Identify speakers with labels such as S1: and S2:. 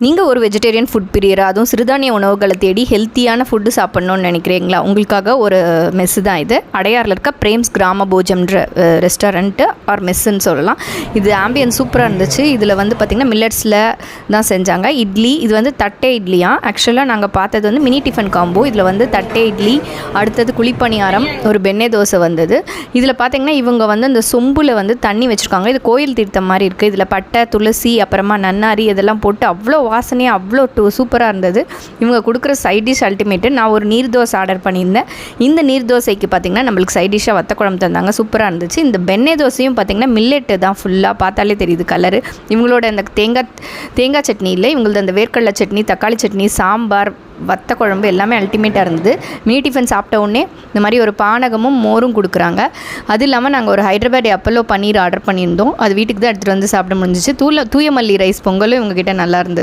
S1: நீங்கள் ஒரு vegetarian food பிரியரா, அதுவும் சிறுதானிய உணவுகளை தேடி ஹெல்த்தியான ஃபுட்டு சாப்பிட்ணுன்னு நினைக்கிறீங்களா? உங்களுக்காக ஒரு மெஸ்ஸு தான் இது. அடையாரில் இருக்க பிரேம்ஸ் கிராம போஜம்ன்ற ரெஸ்டாரண்ட்டு ஆர் மெஸ்ஸுன்னு சொல்லலாம். இது ஆம்பியன்ஸ் சூப்பராக இருந்துச்சு. இதில் வந்து பார்த்திங்கன்னா மில்லட்ஸில் தான் செஞ்சாங்க. இட்லி இது வந்து தட்டை இட்லியாக. ஆக்சுவலாக நாங்கள் பார்த்தது வந்து மினி டிஃபன் காம்போ. இதில் வந்து தட்டை இட்லி, அடுத்தது குழிப்பணியாரம், ஒரு பெண்ணே தோசை வந்தது. இதில் பார்த்திங்கன்னா இவங்க வந்து இந்த சொம்பில் வந்து தண்ணி வச்சுருக்காங்க. இது கோயில் தீர்த்தம் மாதிரி இருக்குது. இதில் பட்டை, துளசி, அப்புறமா நன்னாரி இதெல்லாம் போட்டு அவ்வளோ வாசனையாக அவ்வளோ சூப்பராக இருந்தது. இவங்க கொடுக்குற சைட் டிஷ் அல்டிமேட்டு. நான் ஒரு நீர் தோசை ஆர்டர் பண்ணியிருந்தேன். இந்த நீர் தோசைக்கு பார்த்திங்கன்னா நம்மளுக்கு சைட் டிஷ்ஷாக வத்த குழம்பு தந்தாங்க. சூப்பராக இருந்துச்சு. இந்த பெண்ணே தோசையும் பார்த்திங்கன்னா மில்லெட்டு தான் ஃபுல்லாக, பார்த்தாலே தெரியுது கலரு. இவங்களோட அந்த தேங்காய் சட்னி இல்லை, இவங்களது அந்த வேர்க்கடலை சட்னி, தக்காளி சட்னி, சாம்பார், வத்த குழம்பு எல்லாமே அல்டிமேட்டாக இருந்தது. மினி டிஃபன் சாப்பிட்ட உடனே இந்த மாதிரி ஒரு பானகமும் மோரும் கொடுக்குறாங்க. அது இல்லாமல் நாங்கள் ஒரு ஹைதராபாடி அப்பல்லோ பன்னீர் ஆர்டர் பண்ணியிருந்தோம். அது வீட்டுக்கு தான் எடுத்துகிட்டு வந்து சாப்பிட முடிஞ்சிச்சு. தூய மல்லி ரைஸ் பொங்கலும் இவங்ககிட்ட நல்லா இருந்தது.